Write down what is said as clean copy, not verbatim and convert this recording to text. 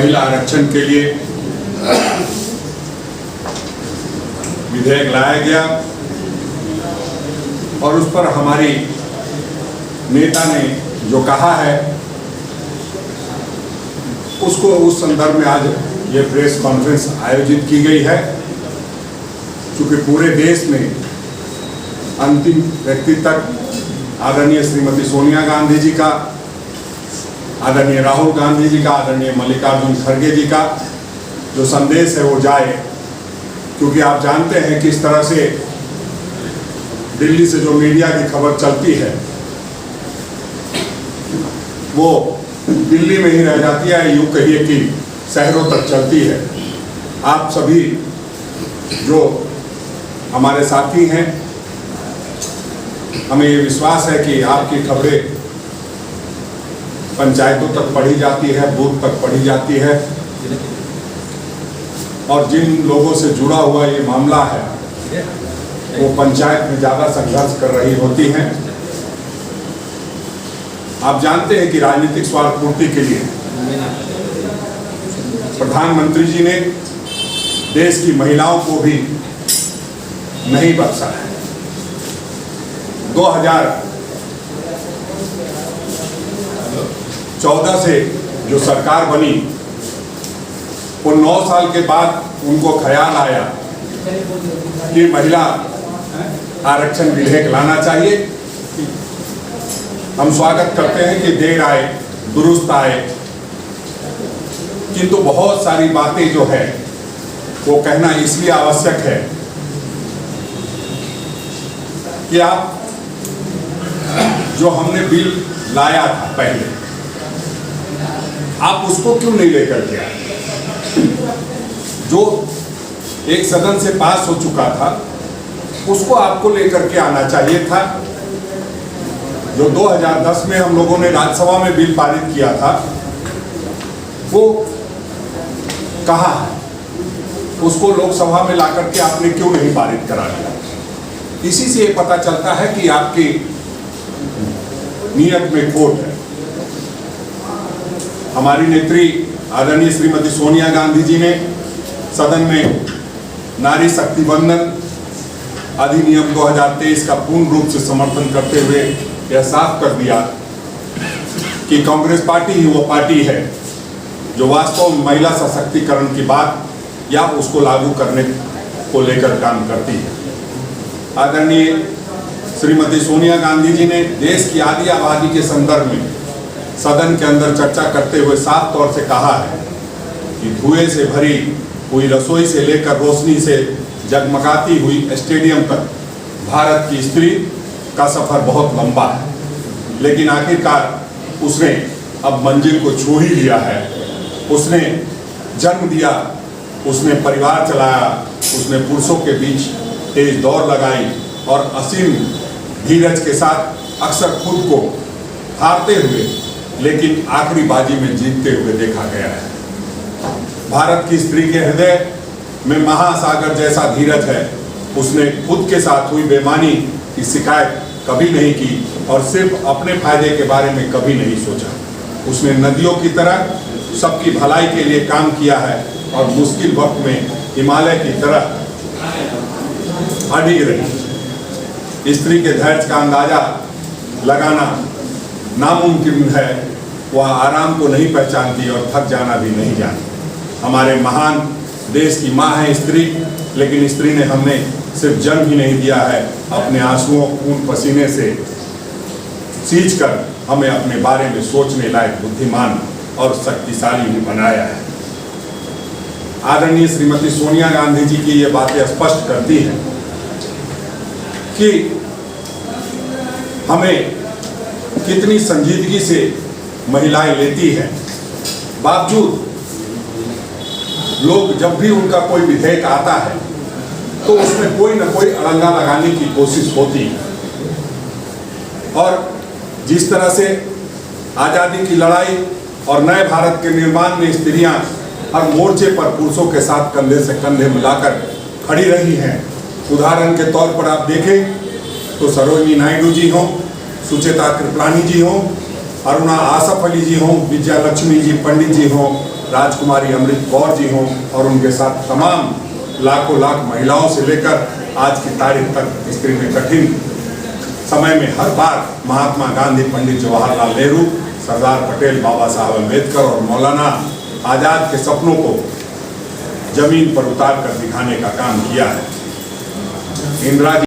महिला आरक्षण के लिए विधेयक लाया गया और उस पर हमारी नेता ने जो कहा है उसको उस संदर्भ में आज ये प्रेस कॉन्फ्रेंस आयोजित की गई है। क्योंकि पूरे देश में अंतिम व्यक्ति तक आदरणीय श्रीमती सोनिया गांधी जी का, आदरणीय राहुल गांधी जी का, आदरणीय मल्लिकार्जुन खड़गे जी का जो संदेश है वो जाए। क्योंकि आप जानते हैं कि इस तरह से दिल्ली से जो मीडिया की खबर चलती है वो दिल्ली में ही रह जाती है, यूँ कहिए कि शहरों तक चलती है। आप सभी जो हमारे साथी हैं, हमें ये विश्वास है कि आपकी खबरें पंचायतों तक पढ़ी जाती है, बूथ तक पढ़ी जाती है और जिन लोगों से जुड़ा हुआ ये मामला है वो पंचायत में ज़्यादा संघर्ष कर रही होती हैं। आप जानते हैं कि राजनीतिक स्वार्थ पूर्ति के लिए प्रधानमंत्री जी ने देश की महिलाओं को भी नहीं बख्शा है। 2014 से जो सरकार बनी वो 9 साल के बाद उनको ख्याल आया कि महिला आरक्षण विधेयक लाना चाहिए। हम स्वागत करते हैं कि देर आए दुरुस्त आए, किंतु बहुत सारी बातें जो है वो कहना इसलिए आवश्यक है कि आप जो हमने बिल लाया था पहले, आप उसको क्यों नहीं लेकर के आए? जो एक सदन से पास हो चुका था उसको आपको लेकर के आना चाहिए था। जो 2010 में हम लोगों ने राज्यसभा में बिल पारित किया था वो कहाँ है? उसको लोकसभा में लाकर के आपने क्यों नहीं पारित करा दिया? इसी से ये पता चलता है कि आपकी नियत में खोट है। हमारी नेत्री आदरणीय श्रीमती सोनिया गांधी जी ने सदन में नारी शक्ति वंदन अधिनियम 2023 का पूर्ण रूप से समर्थन करते हुए यह साफ कर दिया कि कांग्रेस पार्टी ही वो पार्टी है जो वास्तव में महिला सशक्तिकरण की बात या उसको लागू करने को लेकर काम करती है। आदरणीय श्रीमती सोनिया गांधी जी ने देश की आधी आबादी के संदर्भ में सदन के अंदर चर्चा करते हुए साफ तौर से कहा है कि धुएं से भरी हुई रसोई से लेकर रोशनी से जगमगाती हुई स्टेडियम तक भारत की स्त्री का सफर बहुत लंबा है, लेकिन आखिरकार उसने अब मंजिल को छू ही लिया है। उसने जन्म दिया, उसने परिवार चलाया, उसने पुरुषों के बीच तेज दौड़ लगाई और असीम धीरज के साथ अक्सर खुद को हारते हुए लेकिन आखिरी बाजी में जीतते हुए देखा गया है। भारत की स्त्री के हृदय में महासागर जैसा धीरज है। उसने खुद के साथ हुई बेईमानी की शिकायत कभी नहीं की और सिर्फ अपने फायदे के बारे में कभी नहीं सोचा। उसने नदियों की तरह सबकी भलाई के लिए काम किया है और मुश्किल वक्त में हिमालय की तरह अडिग रही। स्त्री के धैर्य का अंदाजा लगाना नामुमकिन है। वह आराम को नहीं पहचानती और थक जाना भी नहीं जानती। हमारे महान देश की माँ है स्त्री, लेकिन स्त्री ने हमने सिर्फ जन्म ही नहीं दिया है, अपने आंसुओं खून पसीने से सींचकर हमें अपने बारे में सोचने लायक बुद्धिमान और शक्तिशाली भी बनाया है। आदरणीय श्रीमती सोनिया गांधी जी की ये बातें स्पष्ट करती हैं कि हमें कितनी संजीदगी से महिलाएं लेती हैं। बावजूद लोग जब भी उनका कोई विधेयक आता है तो उसमें कोई ना कोई अड़ंगा लगाने की कोशिश होती है। और जिस तरह से आज़ादी की लड़ाई और नए भारत के निर्माण में स्त्रियां हर मोर्चे पर पुरुषों के साथ कंधे से कंधे मिलाकर खड़ी रही हैं। उदाहरण के तौर पर आप देखें तो सरोजिनी नायडू जी हों, सुचेता कृपलानी जी हों, अरुणा आसफ अली जी हों, विजया लक्ष्मी जी पंडित जी हों, राजकुमारी अमृत कौर जी हों और उनके साथ तमाम लाखों लाख महिलाओं से लेकर आज की तारीख तक स्त्री में कठिन समय में हर बार महात्मा गांधी, पंडित जवाहरलाल नेहरू, सरदार पटेल, बाबा साहब अम्बेडकर और मौलाना आजाद के सपनों को जमीन पर उतार कर दिखाने का काम किया है। इंदिरा